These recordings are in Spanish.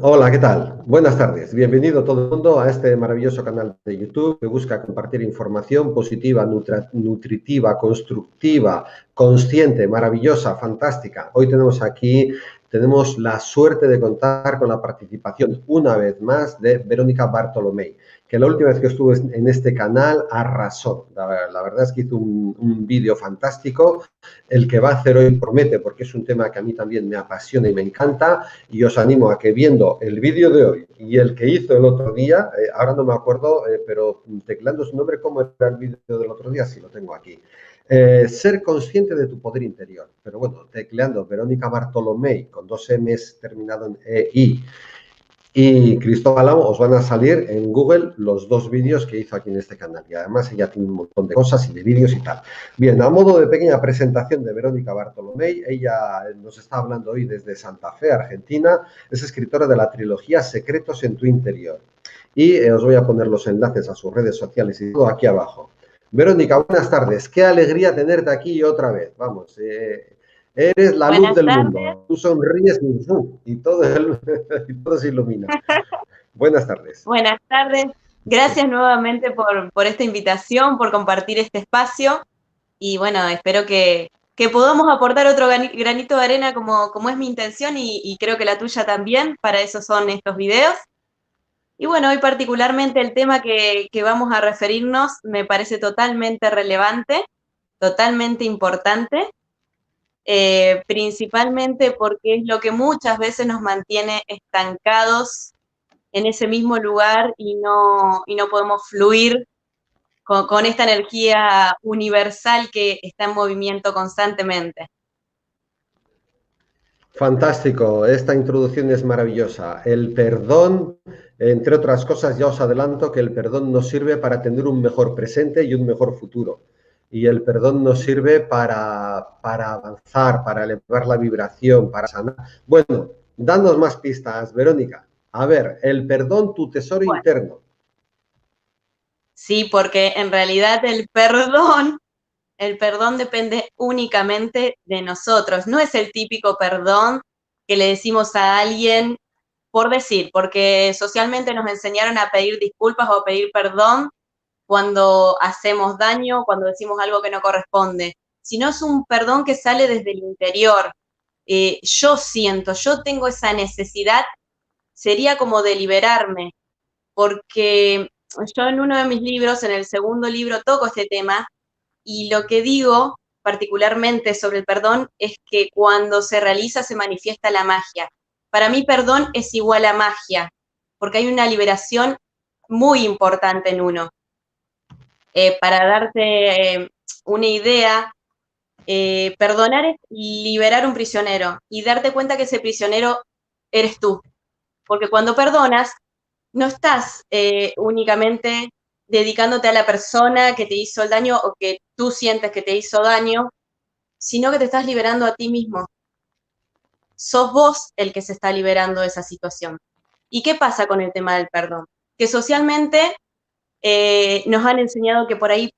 Hola, ¿qué tal? Buenas tardes. Bienvenido todo el mundo a este maravilloso canal de YouTube que busca compartir información positiva, nutritiva, constructiva, consciente, maravillosa, fantástica. Hoy tenemos la suerte de contar con la participación una vez más de Verónica Bartolomé, que la última vez que estuve en este canal arrasó. La verdad es que hizo un vídeo fantástico. El que va a hacer hoy promete, porque es un tema que a mí también me apasiona y me encanta, y os animo a que viendo el vídeo de hoy y el que hizo el otro día, ahora no me acuerdo, pero teclando su nombre, ¿cómo era el vídeo del otro día? Sí, lo tengo aquí. Ser consciente de tu poder interior. Pero bueno, tecleando Verónica Bartolomé con dos M's terminado en EI y Cristóbal Amo, os van a salir en Google los dos vídeos que hizo aquí en este canal. Y además ella tiene un montón de cosas y de vídeos y tal. Bien, a modo de pequeña presentación de Verónica Bartolomé, ella nos está hablando hoy desde Santa Fe, Argentina. Es escritora de la trilogía Secretos en tu interior. Y os voy a poner los enlaces a sus redes sociales y todo aquí abajo. Verónica, buenas tardes. Qué alegría tenerte aquí otra vez. Vamos, eres la luz Buenas del tardes, mundo. Tú sonríes y todo, y todo se ilumina. Buenas tardes. buenas tardes. Gracias nuevamente por esta invitación, por compartir este espacio y bueno, espero que podamos aportar otro granito de arena como es mi intención y creo que la tuya también, para eso son estos videos. Y bueno, hoy particularmente el tema que vamos a referirnos me parece totalmente relevante, totalmente importante, principalmente porque es lo que muchas veces nos mantiene estancados en ese mismo lugar y no podemos fluir con esta energía universal que está en movimiento constantemente. Fantástico, esta introducción es maravillosa. El perdón, entre otras cosas, ya os adelanto que el perdón nos sirve para tener un mejor presente y un mejor futuro. Y el perdón nos sirve para avanzar, para elevar la vibración, para sanar. Bueno, danos más pistas, Verónica. A ver, el perdón, tu tesoro Bueno, interno. sí, porque en realidad el perdón depende únicamente de nosotros. No es el típico perdón que le decimos a alguien por decir, porque socialmente nos enseñaron a pedir disculpas o a pedir perdón cuando hacemos daño, cuando decimos algo que no corresponde, sino es un perdón que sale desde el interior. Yo tengo esa necesidad, sería como de liberarme, porque yo en uno de mis libros, en el segundo libro, toco este tema y lo que digo particularmente sobre el perdón es que cuando se realiza se manifiesta la magia. Para mí perdón es igual a magia, porque hay una liberación muy importante en uno. Para darte una idea, perdonar es liberar un prisionero y darte cuenta que ese prisionero eres tú. Porque cuando perdonas, no estás únicamente dedicándote a la persona que te hizo el daño o que tú sientes que te hizo daño, sino que te estás liberando a ti mismo. Sos vos el que se está liberando de esa situación. ¿Y qué pasa con el tema del perdón? Que socialmente nos han enseñado que por ahí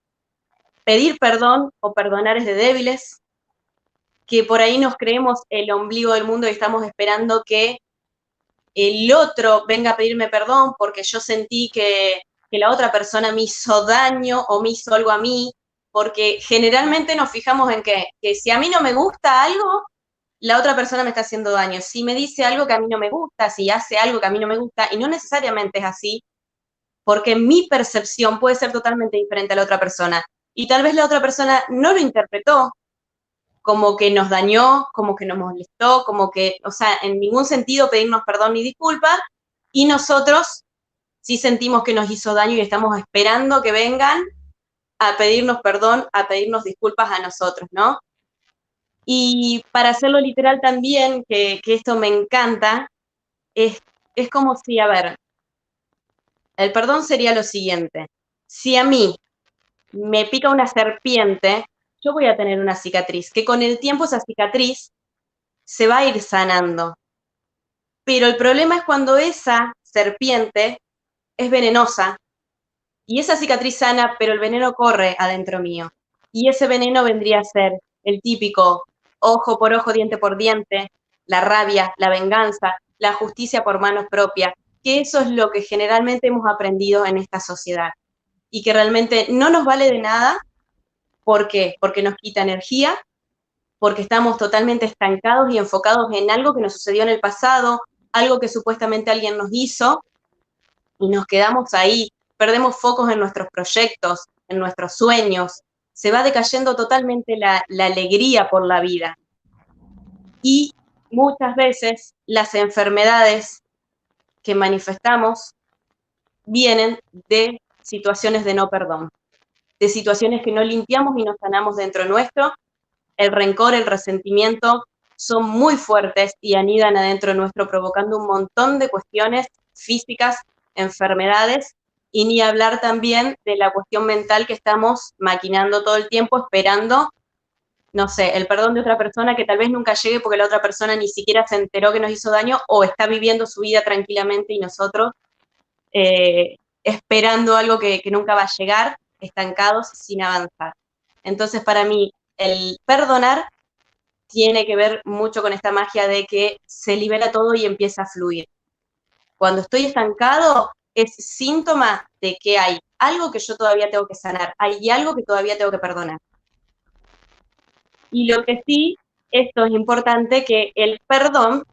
pedir perdón o perdonar es de débiles, que por ahí nos creemos el ombligo del mundo y estamos esperando que el otro venga a pedirme perdón porque yo sentí que la otra persona me hizo daño o me hizo algo a mí, porque generalmente nos fijamos en que si a mí no me gusta algo, la otra persona me está haciendo daño. Si me dice algo que a mí no me gusta, si hace algo que a mí no me gusta, y no necesariamente es así, porque mi percepción puede ser totalmente diferente a la otra persona. Y tal vez la otra persona no lo interpretó como que nos dañó, como que nos molestó, como que, o sea, en ningún sentido pedirnos perdón ni disculpas, y nosotros sí sentimos que nos hizo daño y estamos esperando que vengan a pedirnos perdón, a pedirnos disculpas a nosotros, ¿no? Y para hacerlo literal también, que esto me encanta, es, es como si, a ver, el perdón sería lo siguiente, si a mí me pica una serpiente, yo voy a tener una cicatriz, que con el tiempo esa cicatriz se va a ir sanando. Pero el problema es cuando esa serpiente es venenosa y esa cicatriz sana, pero el veneno corre adentro mío. Y ese veneno vendría a ser el típico ojo por ojo, diente por diente, la rabia, la venganza, la justicia por manos propias, que eso es lo que generalmente hemos aprendido en esta sociedad y que realmente no nos vale de nada. ¿Por qué? Porque nos quita energía, porque estamos totalmente estancados y enfocados en algo que nos sucedió en el pasado, algo que supuestamente alguien nos hizo, y nos quedamos ahí, perdemos focos en nuestros proyectos, en nuestros sueños, se va decayendo totalmente la alegría por la vida. Y muchas veces las enfermedades que manifestamos vienen de situaciones de no perdón, de situaciones que no limpiamos y no sanamos dentro nuestro. El rencor, el resentimiento son muy fuertes y anidan adentro nuestro, provocando un montón de cuestiones físicas, enfermedades, y ni hablar también de la cuestión mental que estamos maquinando todo el tiempo, esperando, no sé, el perdón de otra persona que tal vez nunca llegue porque la otra persona ni siquiera se enteró que nos hizo daño o está viviendo su vida tranquilamente y nosotros esperando algo que nunca va a llegar, estancados, sin avanzar. Entonces, para mí, el perdonar tiene que ver mucho con esta magia de que se libera todo y empieza a fluir. Cuando estoy estancado, es síntoma de que hay algo que yo todavía tengo que sanar, hay algo que todavía tengo que perdonar. Y lo que sí, esto es importante, que el perdón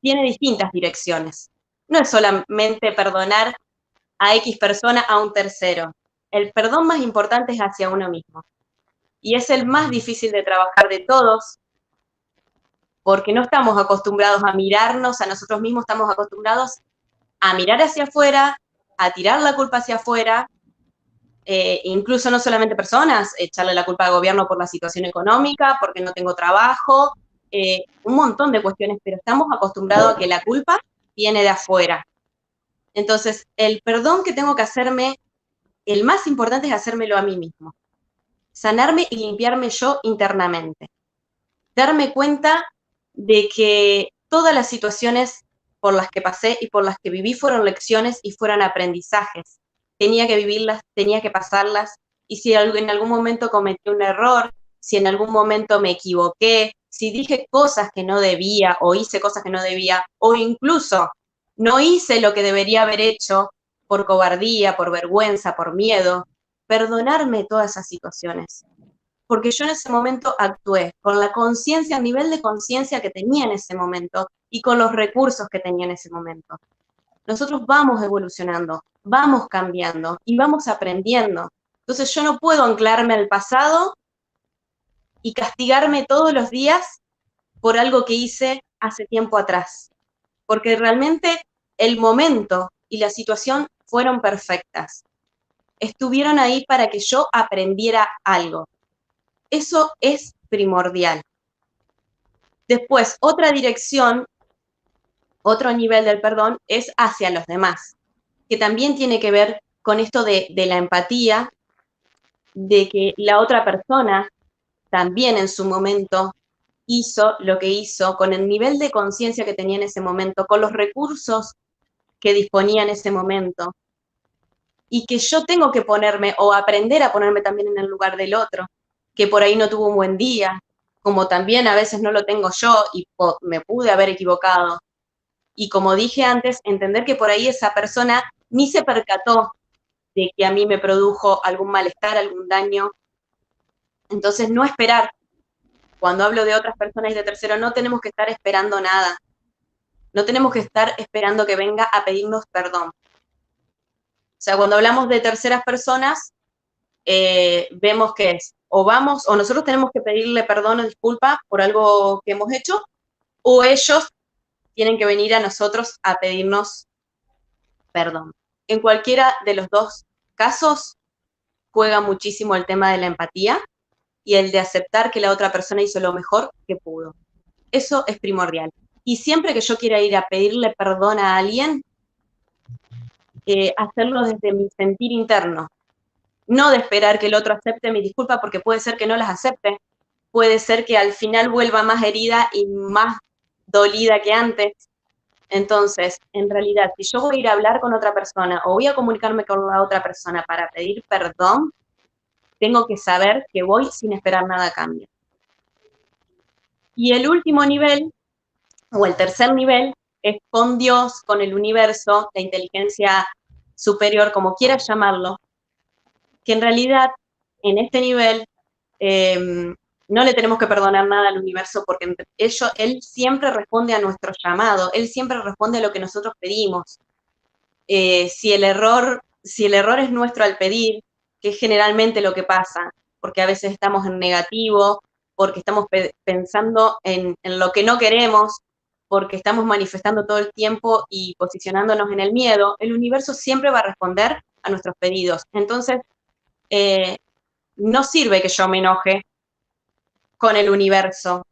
tiene distintas direcciones. No es solamente perdonar a X persona, a un tercero. El perdón más importante es hacia uno mismo. Y es el más difícil de trabajar de todos, porque no estamos acostumbrados a mirarnos a nosotros mismos, estamos acostumbrados a mirar hacia afuera, a tirar la culpa hacia afuera, incluso no solamente personas, echarle la culpa al gobierno por la situación económica, porque no tengo trabajo, un montón de cuestiones, pero estamos acostumbrados a que la culpa viene de afuera. Entonces, el perdón que tengo que hacerme, el más importante es hacérmelo a mí mismo, sanarme y limpiarme yo internamente, darme cuenta de que todas las situaciones por las que pasé y por las que viví fueron lecciones y fueron aprendizajes. Tenía que vivirlas, tenía que pasarlas, y si en algún momento cometí un error, si en algún momento me equivoqué, si dije cosas que no debía o hice cosas que no debía, o incluso no hice lo que debería haber hecho por cobardía, por vergüenza, por miedo, perdonarme todas esas situaciones. Porque yo en ese momento actué con la conciencia, el nivel de conciencia que tenía en ese momento y con los recursos que tenía en ese momento. Nosotros vamos evolucionando, vamos cambiando y vamos aprendiendo. Entonces yo no puedo anclarme al pasado y castigarme todos los días por algo que hice hace tiempo atrás, porque realmente el momento y la situación fueron perfectas. Estuvieron ahí para que yo aprendiera algo. Eso es primordial. Después, otra dirección, otro nivel del perdón es hacia los demás, que también tiene que ver con esto de la empatía, de que la otra persona también en su momento hizo lo que hizo, con el nivel de conciencia que tenía en ese momento, con los recursos que disponía en ese momento, y que yo tengo que ponerme o aprender a ponerme también en el lugar del otro, que por ahí no tuvo un buen día, como también a veces no lo tengo yo y me pude haber equivocado. Y como dije antes, entender que por ahí esa persona ni se percató de que a mí me produjo algún malestar, algún daño. Entonces, no esperar. Cuando hablo de otras personas y de terceros, no tenemos que estar esperando nada. No tenemos que estar esperando que venga a pedirnos perdón. O sea, cuando hablamos de terceras personas, vemos que es o vamos, o nosotros tenemos que pedirle perdón o disculpa por algo que hemos hecho, o ellos tienen que venir a nosotros a pedirnos perdón. En cualquiera de los dos casos juega muchísimo el tema de la empatía y el de aceptar que la otra persona hizo lo mejor que pudo. Eso es primordial. Y siempre que yo quiera ir a pedirle perdón a alguien, hacerlo desde mi sentir interno, no de esperar que el otro acepte mi disculpa, porque puede ser que no las acepte, puede ser que al final vuelva más herida y más dolida que antes. Entonces, en realidad, si yo voy a ir a hablar con otra persona o voy a comunicarme con la otra persona para pedir perdón, tengo que saber que voy sin esperar nada a cambio. Y el último nivel, o el tercer nivel, es con Dios, con el universo, la inteligencia superior, como quieras llamarlo, que en realidad en este nivel no le tenemos que perdonar nada al universo porque él siempre responde a nuestro llamado, él siempre responde a lo que nosotros pedimos. Si el error es nuestro al pedir, que es generalmente lo que pasa, porque a veces estamos en negativo, porque estamos pensando en lo que no queremos, porque estamos manifestando todo el tiempo y posicionándonos en el miedo, el universo siempre va a responder a nuestros pedidos. Entonces, no sirve que yo me enoje con el universo.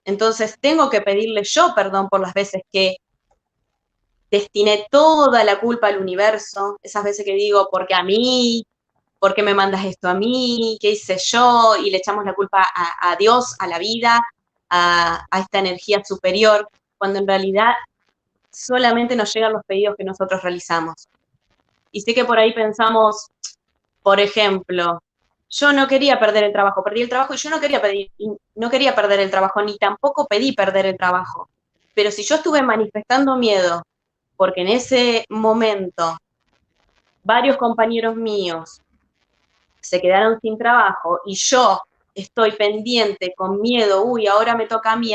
Entonces, tengo que pedirle yo perdón por las veces que destiné toda la culpa al universo, esas veces que digo, ¿por qué a mí? ¿Por qué me mandas esto a mí? ¿Qué hice yo? Y le echamos la culpa a Dios, a la vida, a esta energía superior, cuando en realidad solamente nos llegan los pedidos que nosotros realizamos. Y sé que por ahí pensamos, por ejemplo, yo no quería perder el trabajo, perdí el trabajo y yo no quería perder el trabajo, ni tampoco pedí perder el trabajo. Pero si yo estuve manifestando miedo, porque en ese momento varios compañeros míos se quedaron sin trabajo y yo estoy pendiente con miedo, uy, ahora me toca a mí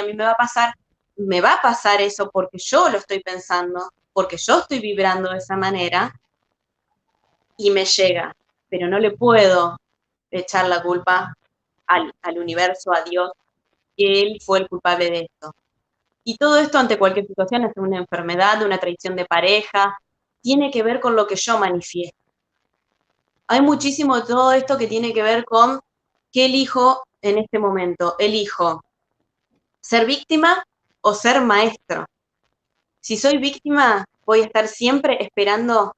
me va a pasar eso porque yo lo estoy pensando, porque yo estoy vibrando de esa manera y me llega, pero no le puedo echar la culpa al universo, a Dios, que él fue el culpable de esto. Y todo esto ante cualquier situación, es una enfermedad, una traición de pareja, tiene que ver con lo que yo manifiesto. Hay muchísimo de todo esto que tiene que ver con qué elijo en este momento. ¿Elijo ser víctima o ser maestro? Si soy víctima, voy a estar siempre esperando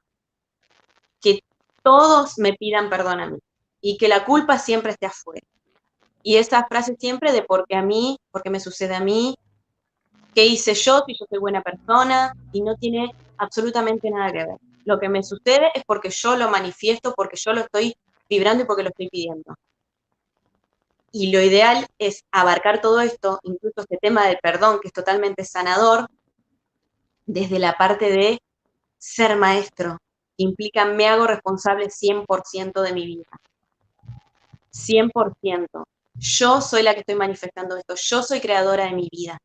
que todos me pidan perdón a mí y que la culpa siempre esté afuera. Y esa frase siempre de por qué a mí, por qué me sucede a mí, qué hice yo si yo soy buena persona, y no tiene absolutamente nada que ver. Lo que me sucede es porque yo lo manifiesto, porque yo lo estoy vibrando y porque lo estoy pidiendo. Y lo ideal es abarcar todo esto, incluso este tema del perdón, que es totalmente sanador, desde la parte de ser maestro. Implica me hago responsable 100% de mi vida. 100%. Yo soy la que estoy manifestando esto. Yo soy creadora de mi vida.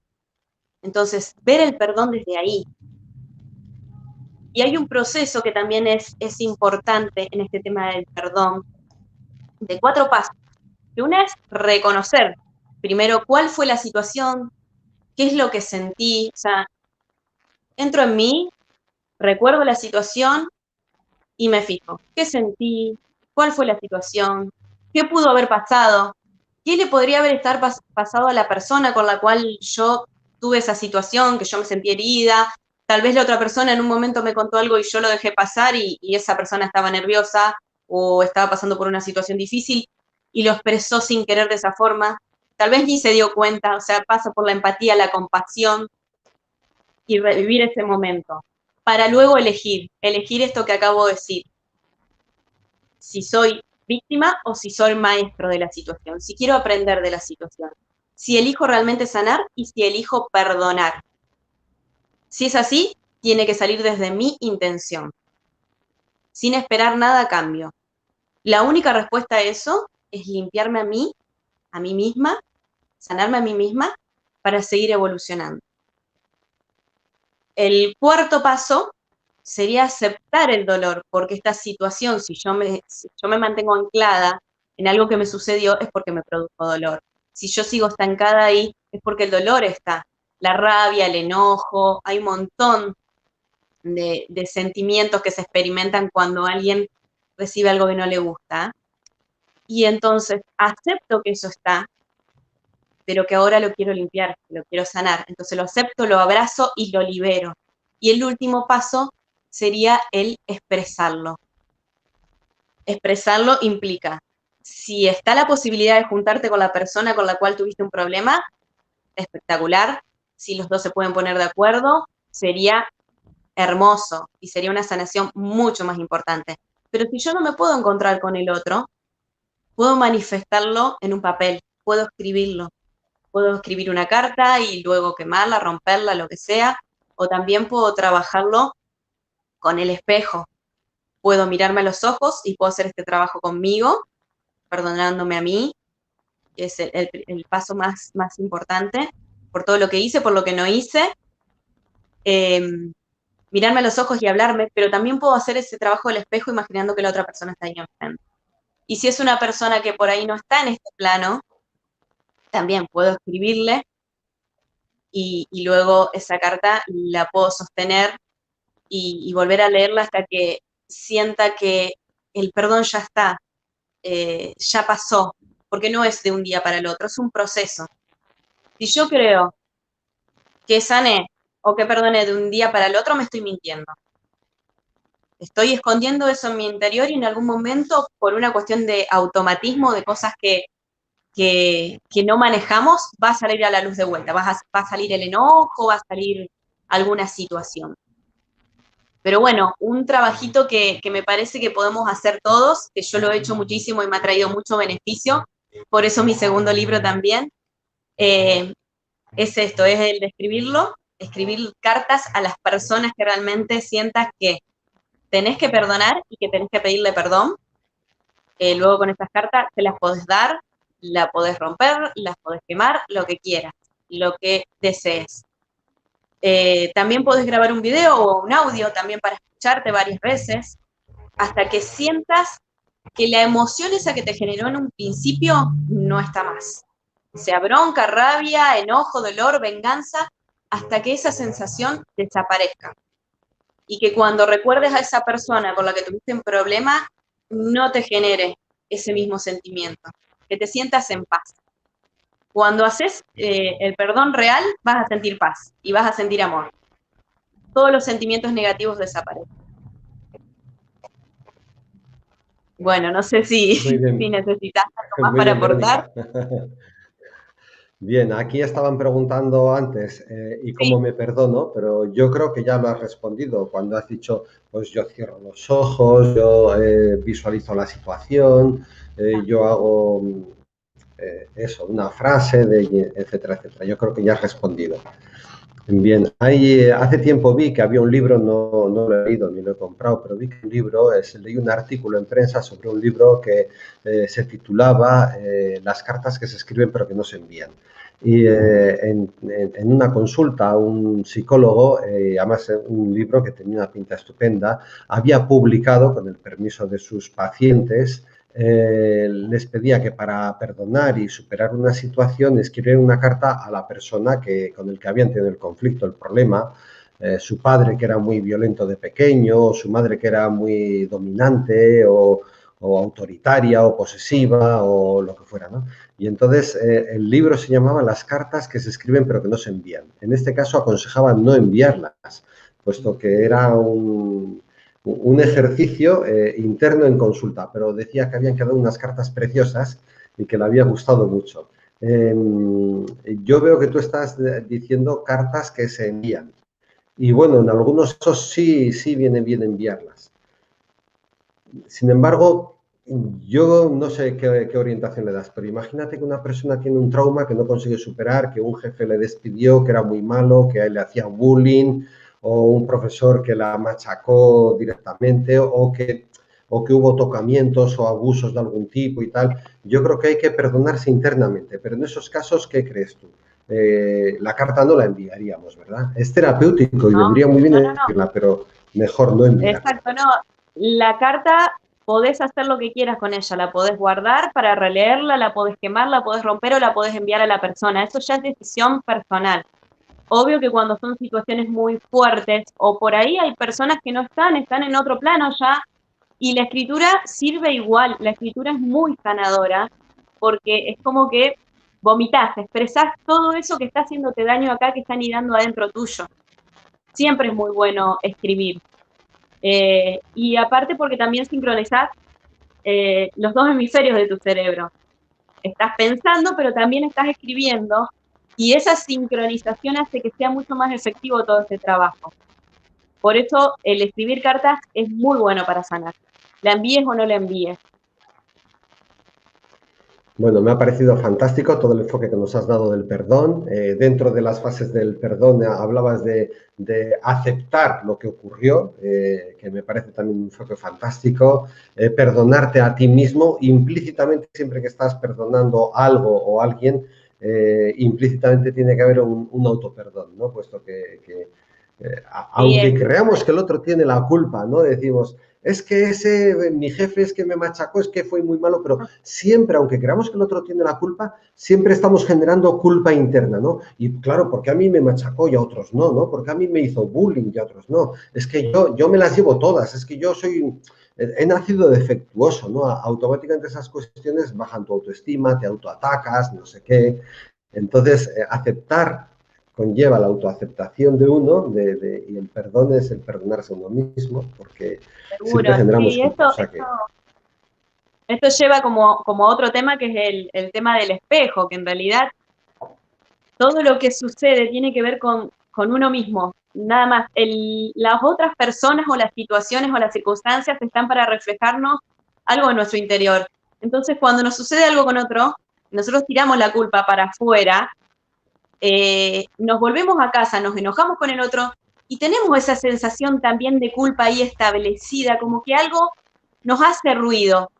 Entonces, ver el perdón desde ahí. Y hay un proceso que también es importante en este tema del perdón, de 4 pasos. Que una es reconocer, primero, cuál fue la situación, qué es lo que sentí, o sea, entro en mí, recuerdo la situación y me fijo, ¿qué sentí? ¿Cuál fue la situación? ¿Qué pudo haber pasado? ¿Qué le podría haber pasado a la persona con la cual yo tuve esa situación, que yo me sentí herida? Tal vez la otra persona en un momento me contó algo y yo lo dejé pasar y esa persona estaba nerviosa o estaba pasando por una situación difícil y lo expresó sin querer de esa forma. Tal vez ni se dio cuenta, o sea, pasa por la empatía, la compasión y revivir ese momento, para luego elegir esto que acabo de decir, si soy víctima o si soy maestro de la situación, si quiero aprender de la situación, si elijo realmente sanar y si elijo perdonar. Si es así, tiene que salir desde mi intención, sin esperar nada a cambio. La única respuesta a eso es limpiarme a mí misma, sanarme a mí misma para seguir evolucionando. El cuarto paso sería aceptar el dolor, porque esta situación, si yo me mantengo anclada en algo que me sucedió, es porque me produjo dolor. Si yo sigo estancada ahí, es porque el dolor está. La rabia, el enojo, hay un montón de sentimientos que se experimentan cuando alguien recibe algo que no le gusta. Y entonces acepto que eso está, pero que ahora lo quiero limpiar, lo quiero sanar. Entonces lo acepto, lo abrazo y lo libero. Y el último paso sería el expresarlo. Expresarlo implica, si está la posibilidad de juntarte con la persona con la cual tuviste un problema, espectacular. Si los dos se pueden poner de acuerdo, sería hermoso y sería una sanación mucho más importante. Pero si yo no me puedo encontrar con el otro, puedo manifestarlo en un papel, puedo escribirlo. Puedo escribir una carta y luego quemarla, romperla, lo que sea, o también puedo trabajarlo con el espejo. Puedo mirarme a los ojos y puedo hacer este trabajo conmigo, perdonándome a mí, que es el paso más importante, por todo lo que hice, por lo que no hice. Mirarme a los ojos y hablarme, pero también puedo hacer ese trabajo del espejo imaginando que la otra persona está ahí enfrente. Y si es una persona que por ahí no está en este plano, también puedo escribirle y luego esa carta la puedo sostener y volver a leerla hasta que sienta que el perdón ya está, ya pasó, porque no es de un día para el otro, es un proceso. Si yo creo que sané o que perdoné de un día para el otro, me estoy mintiendo. Estoy escondiendo eso en mi interior y en algún momento, por una cuestión de automatismo, de cosas que no manejamos, va a salir a la luz de vuelta. Va a salir el enojo, va a salir alguna situación. Pero bueno, un trabajito que me parece que podemos hacer todos, que yo lo he hecho muchísimo y me ha traído mucho beneficio, por eso mi segundo libro también, es esto, es el de escribirlo, escribir cartas a las personas que realmente sientas que tenés que perdonar y que tenés que pedirle perdón. Luego con estas cartas te las podés dar, la podés romper, las podés quemar, lo que quieras, lo que desees. También podés grabar un video o un audio también para escucharte varias veces, hasta que sientas que la emoción esa que te generó en un principio no está más. Sea bronca, rabia, enojo, dolor, venganza, hasta que esa sensación desaparezca. Y que cuando recuerdes a esa persona con la que tuviste un problema, no te genere ese mismo sentimiento, que te sientas en paz. Cuando haces el perdón real, vas a sentir paz y vas a sentir amor. Todos los sentimientos negativos desaparecen. Bueno, no sé si, Muy si bien, necesitas algo más muy para bien, aportar. Verónica. Bien, aquí estaban preguntando antes y cómo Sí, me perdono, pero yo creo que ya lo has respondido cuando has dicho, pues yo cierro los ojos, yo visualizo la situación, yo hago eso, una frase, etcétera, etcétera. Yo creo que ya has respondido. Bien, hace tiempo vi que había un libro, no lo he leído ni lo he comprado, pero vi que un libro, leí un artículo en prensa sobre un libro que se titulaba Las cartas que se escriben pero que no se envían. Y en una consulta a un psicólogo, además un libro que tenía una pinta estupenda, había publicado, con el permiso de sus pacientes, les pedía que para perdonar y superar una situación escribieran una carta a la persona con el que habían tenido el conflicto, el problema, su padre que era muy violento de pequeño, o su madre que era muy dominante o autoritaria o posesiva o lo que fuera, ¿no? Y entonces el libro se llamaba Las cartas que se escriben pero que no se envían. En este caso aconsejaba no enviarlas, puesto que era un ejercicio interno en consulta, pero decía que habían quedado unas cartas preciosas y que le había gustado mucho. Yo veo que tú estás diciendo cartas que se envían. Y bueno, en algunos casos sí viene bien enviarlas. Sin embargo, yo no sé qué orientación le das, pero imagínate que una persona tiene un trauma que no consigue superar, que un jefe le despidió, que era muy malo, que a él le hacía bullying, o un profesor que la machacó directamente, o que hubo tocamientos o abusos de algún tipo y tal. Yo creo que hay que perdonarse internamente, pero en esos casos, ¿qué crees tú? La carta no la enviaríamos, ¿verdad? Es terapéutico y no, vendría muy bien no. enviarla, pero mejor no enviarla. Exacto, no. La carta podés hacer lo que quieras con ella, la podés guardar para releerla, la podés quemar, la podés romper o la podés enviar a la persona. Eso ya es decisión personal. Obvio que cuando son situaciones muy fuertes o por ahí hay personas que no están en otro plano ya y la escritura sirve igual, la escritura es muy sanadora porque es como que vomitas, expresás todo eso que está haciéndote daño acá, que está anidando adentro tuyo. Siempre es muy bueno escribir. Y aparte porque también sincronizás los dos hemisferios de tu cerebro. Estás pensando, pero también estás escribiendo, y esa sincronización hace que sea mucho más efectivo todo este trabajo. Por eso el escribir cartas es muy bueno para sanar. La envíes o no la envíes. Bueno, me ha parecido fantástico todo el enfoque que nos has dado del perdón. Dentro de las fases del perdón hablabas de aceptar lo que ocurrió, que me parece también un enfoque fantástico. Perdonarte a ti mismo, implícitamente, siempre que estás perdonando algo o alguien, implícitamente tiene que haber un autoperdón, ¿no? Puesto Sí, aunque creamos que el otro tiene la culpa, ¿no? Decimos, es que mi jefe es que me machacó, es que fue muy malo, pero siempre, aunque creamos que el otro tiene la culpa, siempre estamos generando culpa interna, ¿no? Y claro, porque a mí me machacó y a otros no, ¿no? Porque a mí me hizo bullying y a otros no. Es que yo me las llevo todas, es que yo he nacido defectuoso, ¿no? Automáticamente esas cuestiones bajan tu autoestima, te autoatacas, no sé qué. Entonces, aceptar conlleva la autoaceptación de uno y el perdón es el perdonarse a uno mismo, porque siempre seguro. generamos Sí, culpa. O sea que esto lleva como otro tema que es el tema del espejo, que en realidad todo lo que sucede tiene que ver con uno mismo. Nada más. Las otras personas o las situaciones o las circunstancias están para reflejarnos algo en nuestro interior. Entonces, cuando nos sucede algo con otro, nosotros tiramos la culpa para afuera, nos volvemos a casa, nos enojamos con el otro y tenemos esa sensación también de culpa ahí establecida, como que algo nos hace ruido.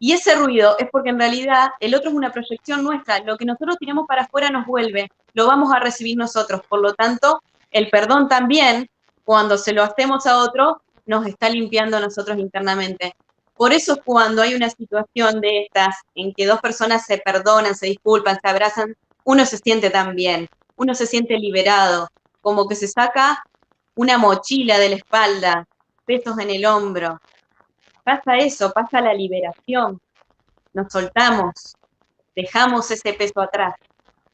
Y ese ruido es porque en realidad el otro es una proyección nuestra. Lo que nosotros tiramos para afuera nos vuelve, lo vamos a recibir nosotros. Por lo tanto, el perdón también, cuando se lo hacemos a otro, nos está limpiando a nosotros internamente. Por eso cuando hay una situación de estas, en que dos personas se perdonan, se disculpan, se abrazan, uno se siente tan bien, uno se siente liberado, como que se saca una mochila de la espalda, pesos en el hombro. Pasa eso, pasa la liberación, nos soltamos, dejamos ese peso atrás,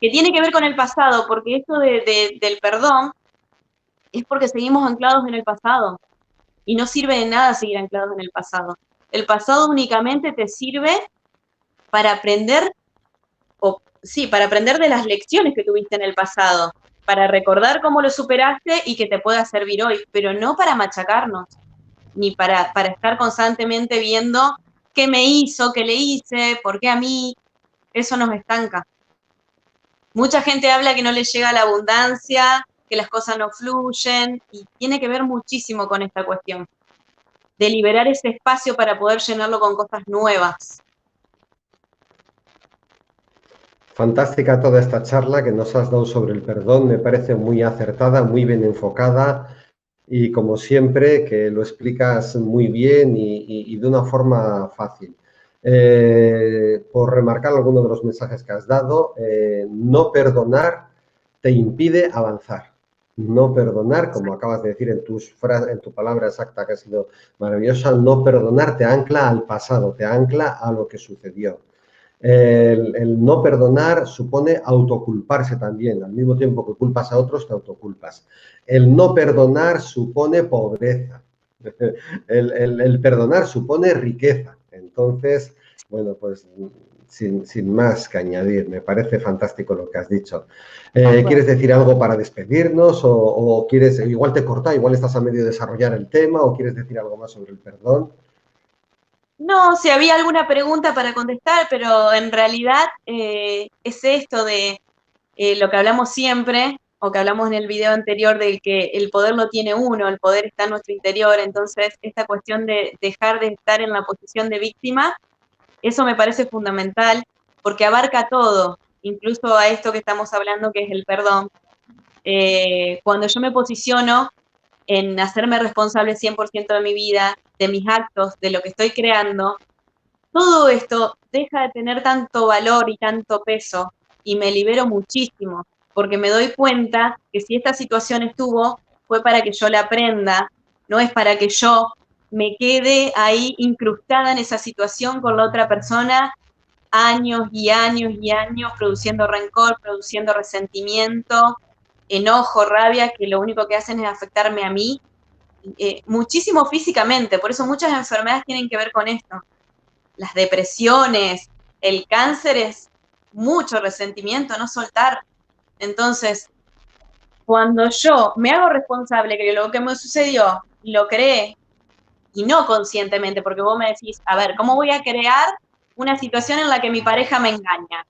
que tiene que ver con el pasado, porque esto del perdón es porque seguimos anclados en el pasado y no sirve de nada seguir anclados en el pasado. El pasado únicamente te sirve para aprender, o sí, para aprender de las lecciones que tuviste en el pasado, para recordar cómo lo superaste y que te pueda servir hoy, pero no para machacarnos, ni para estar constantemente viendo qué me hizo, qué le hice, por qué a mí. Eso nos estanca. Mucha gente habla que no le llega la abundancia, que las cosas no fluyen, y tiene que ver muchísimo con esta cuestión, de liberar ese espacio para poder llenarlo con cosas nuevas. fantástica toda esta charla que nos has dado sobre el perdón, me parece muy acertada, muy bien enfocada y como siempre que lo explicas muy bien y de una forma fácil. Por remarcar algunos de los mensajes que has dado, no perdonar te impide avanzar. No perdonar, como acabas de decir en tu palabra exacta que ha sido maravillosa, no perdonar te ancla al pasado, te ancla a lo que sucedió. El no perdonar supone autoculparse también. Al mismo tiempo que culpas a otros, te autoculpas. El no perdonar supone pobreza. El perdonar supone riqueza. Entonces, bueno, pues sin más que añadir, me parece fantástico lo que has dicho. ¿Quieres decir algo para despedirnos o quieres, igual te corta, igual estás a medio de desarrollar el tema o quieres decir algo más sobre el perdón? No, si había alguna pregunta para contestar, pero en realidad es esto de lo que hablamos siempre, o que hablamos en el video anterior, de que el poder lo tiene uno, el poder está en nuestro interior. Entonces, esta cuestión de dejar de estar en la posición de víctima, eso me parece fundamental, porque abarca todo, incluso a esto que estamos hablando, que es el perdón. Cuando yo me posiciono en hacerme responsable 100% de mi vida, de mis actos, de lo que estoy creando, todo esto deja de tener tanto valor y tanto peso y me libero muchísimo, porque me doy cuenta que si esta situación estuvo, fue para que yo la aprenda, no es para que yo me quede ahí incrustada en esa situación con la otra persona años y años y años produciendo rencor, produciendo resentimiento, enojo, rabia, que lo único que hacen es afectarme a mí, muchísimo físicamente. Por eso muchas enfermedades tienen que ver con esto. Las depresiones, el cáncer es mucho resentimiento, no soltar. Entonces, cuando yo me hago responsable que lo que me sucedió lo creé, y no conscientemente, porque vos me decís, a ver, ¿cómo voy a crear una situación en la que mi pareja me engaña.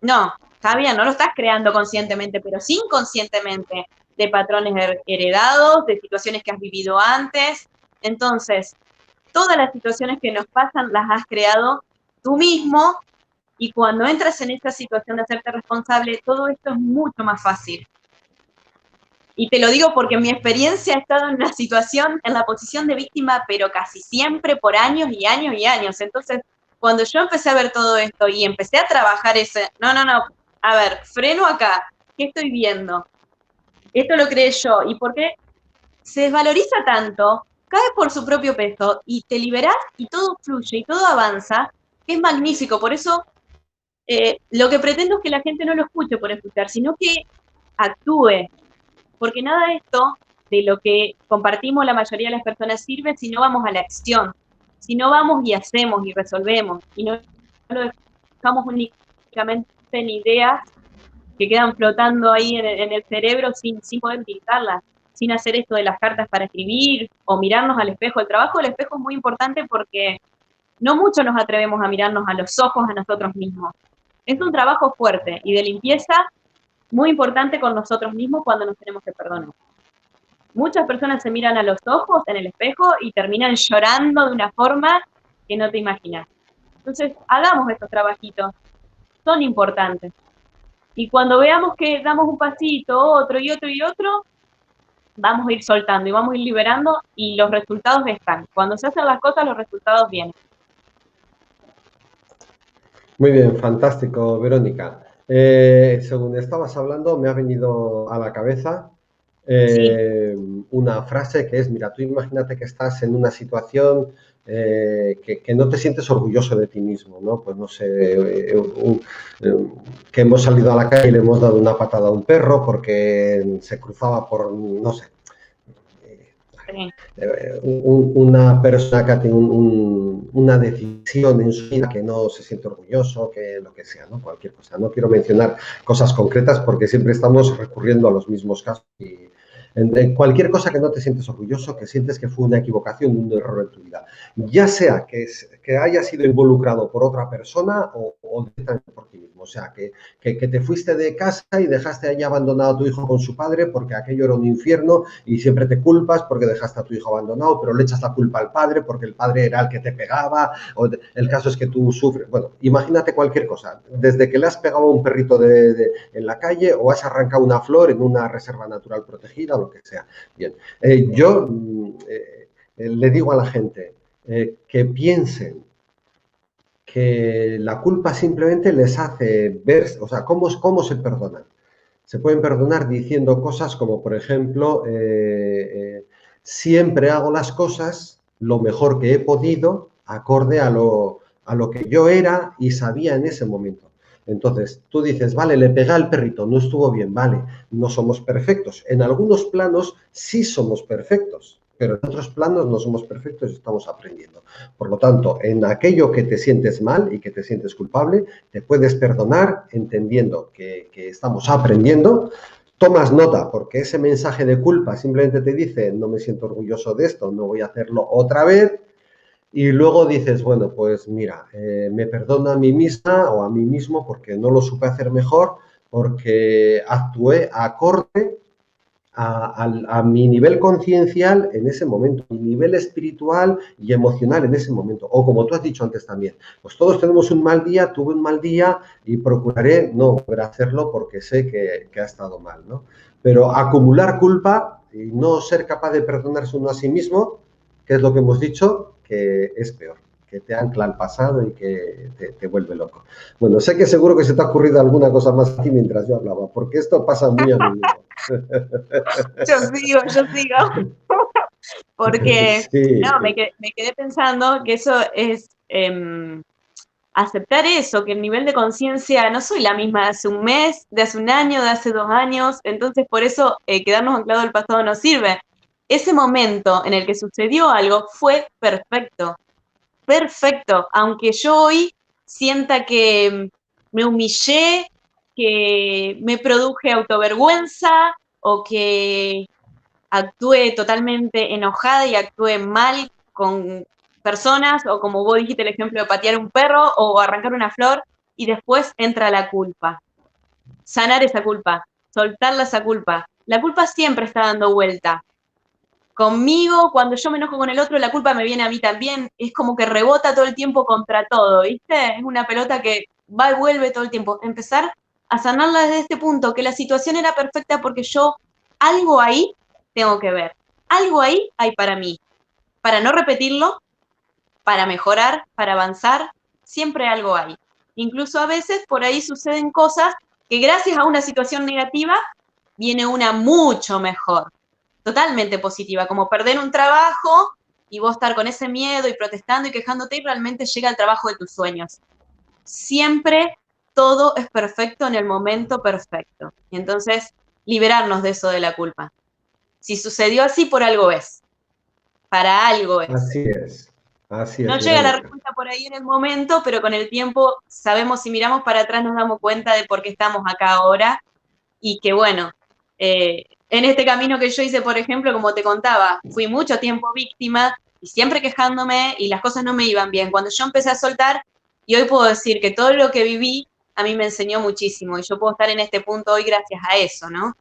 No, está bien, no lo estás creando conscientemente, pero sí inconscientemente, de patrones heredados, de situaciones que has vivido antes. Entonces, todas las situaciones que nos pasan las has creado tú mismo, y cuando entras en esta situación de hacerte responsable, todo esto es mucho más fácil. Y te lo digo porque en mi experiencia he estado en una situación, en la posición de víctima, pero casi siempre por años y años y años. Entonces, cuando yo empecé a ver todo esto y empecé a trabajar ese, no, a ver, freno acá, ¿qué estoy viendo? Esto lo creé yo. ¿Y por qué se desvaloriza tanto? Cae por su propio peso y te liberás y todo fluye y todo avanza, que es magnífico. Por eso, lo que pretendo es que la gente no lo escuche por escuchar, sino que actúe, porque nada de esto, de lo que compartimos la mayoría de las personas, sirve si no vamos a la acción, si no vamos y hacemos y resolvemos, y no lo dejamos únicamente en ideas que quedan flotando ahí en el cerebro sin poder utilizarlas, sin hacer esto de las cartas para escribir o mirarnos al espejo. El trabajo del espejo es muy importante porque no mucho nos atrevemos a mirarnos a los ojos a nosotros mismos. Es un trabajo fuerte y de limpieza muy importante con nosotros mismos cuando nos tenemos que perdonar. Muchas personas se miran a los ojos en el espejo y terminan llorando de una forma que no te imaginas. Entonces, hagamos estos trabajitos, son importantes. Y cuando veamos que damos un pasito, otro y otro y otro, vamos a ir soltando y vamos a ir liberando y los resultados están. Cuando se hacen las cosas, los resultados vienen. Muy bien, fantástico, Verónica. Según estabas hablando, me ha venido a la cabeza Sí. una frase que es, mira, tú imagínate que estás en una situación que no te sientes orgulloso de ti mismo, ¿no? Pues no sé, que hemos salido a la calle y le hemos dado una patada a un perro porque se cruzaba por, no sé, Sí. una persona que ha tenido una decisión en su vida que no se siente orgulloso, que lo que sea, ¿no? Cualquier cosa. No quiero mencionar cosas concretas porque siempre estamos recurriendo a los mismos casos. Y en cualquier cosa que no te sientes orgulloso, que sientes que fue una equivocación, un error en tu vida, ya sea que haya sido involucrado por otra persona o directamente por ti mismo. O sea, que te fuiste de casa y dejaste allí abandonado a tu hijo con su padre porque aquello era un infierno y siempre te culpas porque dejaste a tu hijo abandonado, pero le echas la culpa al padre porque el padre era el que te pegaba, o el caso es que tú sufres. Bueno, imagínate cualquier cosa, desde que le has pegado a un perrito en la calle o has arrancado una flor en una reserva natural protegida o lo que sea. Bien, yo le digo a la gente que piensen que la culpa simplemente les hace ver, o sea, cómo se perdonan. Se pueden perdonar diciendo cosas como, por ejemplo, siempre hago las cosas lo mejor que he podido, acorde a lo que yo era y sabía en ese momento. Entonces, tú dices, vale, le pegué al perrito, no estuvo bien, vale, no somos perfectos. En algunos planos sí somos perfectos, pero en otros planos no somos perfectos y estamos aprendiendo. Por lo tanto, en aquello que te sientes mal y que te sientes culpable, te puedes perdonar entendiendo que estamos aprendiendo. Tomas nota porque ese mensaje de culpa simplemente te dice, no me siento orgulloso de esto, no voy a hacerlo otra vez. Y luego dices, bueno, pues mira, me perdono a mí misma o a mí mismo porque no lo supe hacer mejor, porque actué acorde a mi nivel conciencial en ese momento, mi nivel espiritual y emocional en ese momento. O como tú has dicho antes también, pues todos tenemos un mal día, tuve un mal día y procuraré no volver a hacerlo porque sé que ha estado mal, ¿no? Pero acumular culpa y no ser capaz de perdonarse uno a sí mismo, que es lo que hemos dicho, que es peor, que te ancla al pasado y que te vuelve loco. Bueno, sé que seguro que se te ha ocurrido alguna cosa más aquí mientras yo hablaba, porque esto pasa muy a menudo. Yo sigo. Porque, Sí, no, me quedé pensando que eso es aceptar eso, que el nivel de conciencia, no soy la misma de hace un mes, de hace un año, de hace 2 años, entonces por eso quedarnos anclados al pasado no sirve. Ese momento en el que sucedió algo fue perfecto, perfecto, aunque yo hoy sienta que me humillé, que me produje autovergüenza o que actué totalmente enojada y actué mal con personas, o como vos dijiste el ejemplo de patear un perro o arrancar una flor, y después entra la culpa. Sanar esa culpa, soltarla esa culpa. La culpa siempre está dando vuelta. Conmigo, cuando yo me enojo con el otro, la culpa me viene a mí también. Es como que rebota todo el tiempo contra todo, ¿viste? Es una pelota que va y vuelve todo el tiempo. Empezar a sanarla desde este punto, que la situación era perfecta porque yo algo ahí tengo que ver. Algo ahí hay para mí. Para no repetirlo, para mejorar, para avanzar, siempre algo hay. Incluso a veces por ahí suceden cosas que gracias a una situación negativa viene una mucho mejor, totalmente positiva, como perder un trabajo y vos estar con ese miedo y protestando y quejándote y realmente llega el trabajo de tus sueños. Siempre todo es perfecto en el momento perfecto. Y entonces, liberarnos de eso de la culpa. Si sucedió así, por algo es. Para algo es. Así No es, llega la Verónica. respuesta por ahí en el momento, pero con el tiempo sabemos, si miramos para atrás, nos damos cuenta de por qué estamos acá ahora y que, bueno, en este camino que yo hice, por ejemplo, como te contaba, fui mucho tiempo víctima y siempre quejándome y las cosas no me iban bien. Cuando yo empecé a soltar, y hoy puedo decir que todo lo que viví a mí me enseñó muchísimo y yo puedo estar en este punto hoy gracias a eso, ¿no?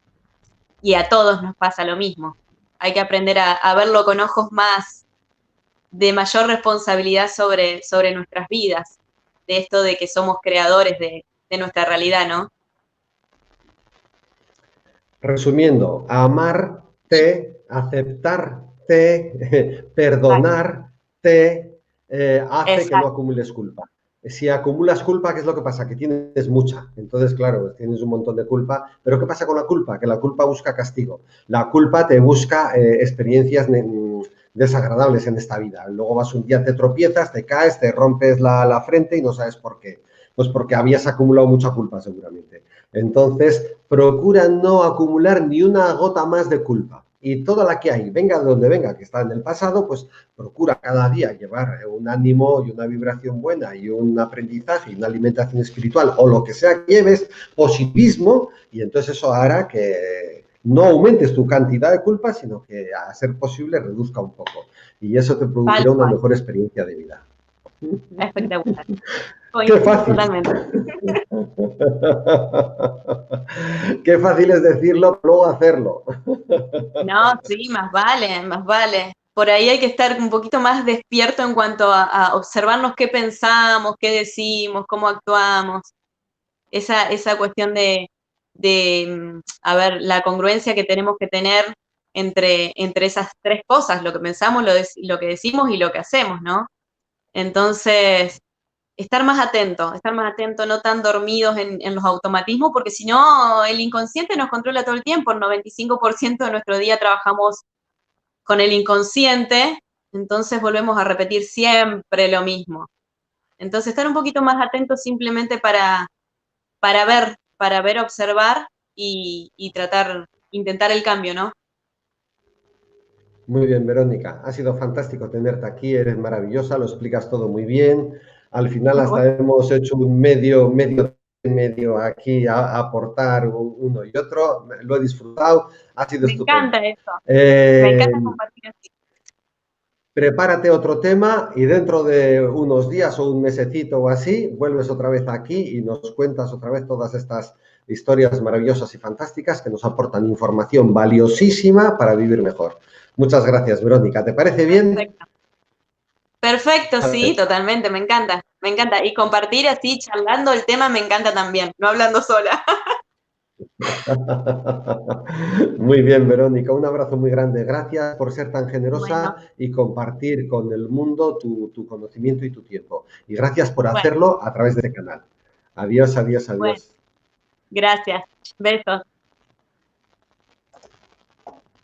Y a todos nos pasa lo mismo. Hay que aprender a verlo con ojos más de mayor responsabilidad sobre nuestras vidas, de esto de que somos creadores de nuestra realidad, ¿no? Resumiendo, amarte, aceptarte, perdonarte, hace que no Exacto. acumules culpa. Si acumulas culpa, ¿qué es lo que pasa? Que tienes mucha. Entonces, claro, tienes un montón de culpa. Pero ¿qué pasa con la culpa? Que la culpa busca castigo. La culpa te busca experiencias desagradables en esta vida. Luego vas un día, te tropiezas, te caes, te rompes la frente y no sabes por qué. Pues porque habías acumulado mucha culpa seguramente. Entonces, procura no acumular ni una gota más de culpa. Y toda la que hay, venga de donde venga, que está en el pasado, pues procura cada día llevar un ánimo y una vibración buena y un aprendizaje y una alimentación espiritual o lo que sea que lleves, positivismo, y entonces eso hará que no aumentes tu cantidad de culpa, sino que a ser posible reduzca un poco. Y eso te Tal producirá una cual. mejor experiencia de vida. Espectacular. ¡Qué Coincido fácil! totalmente. Qué fácil es decirlo, luego hacerlo. No, sí, más vale, más vale. Por ahí hay que estar un poquito más despierto en cuanto a observarnos qué pensamos, qué decimos, cómo actuamos. Esa cuestión a ver, la congruencia que tenemos que tener entre esas tres cosas, lo que pensamos, lo que decimos y lo que hacemos, ¿no? Entonces, estar más atento, no tan dormidos en los automatismos, porque si no, el inconsciente nos controla todo el tiempo. El 95% de nuestro día trabajamos con el inconsciente, entonces volvemos a repetir siempre lo mismo. Entonces, estar un poquito más atentos simplemente para ver, observar y tratar, intentar el cambio, ¿no? Muy bien, Verónica. Ha sido fantástico tenerte aquí. Eres maravillosa, lo explicas todo muy bien. Al final hasta hemos hecho un medio aquí a aportar uno y otro. Lo he disfrutado. Ha sido Me estupendo. encanta eso, me Eh, encanta compartir así. Prepárate otro tema y dentro de unos días o un mesecito o así, vuelves otra vez aquí y nos cuentas otra vez todas estas historias maravillosas y fantásticas que nos aportan información valiosísima para vivir mejor. Muchas gracias, Verónica. ¿Te parece bien? Perfecto. Perfecto, sí, totalmente, me encanta, me encanta. Y compartir así, charlando el tema, me encanta también, no hablando sola. Muy bien, Verónica. Un abrazo muy grande. Gracias por ser tan generosa Bueno, y compartir con el mundo tu conocimiento y tu tiempo. Y gracias por bueno, hacerlo a través de este canal. Adiós, adiós, bueno, adiós. gracias. Besos.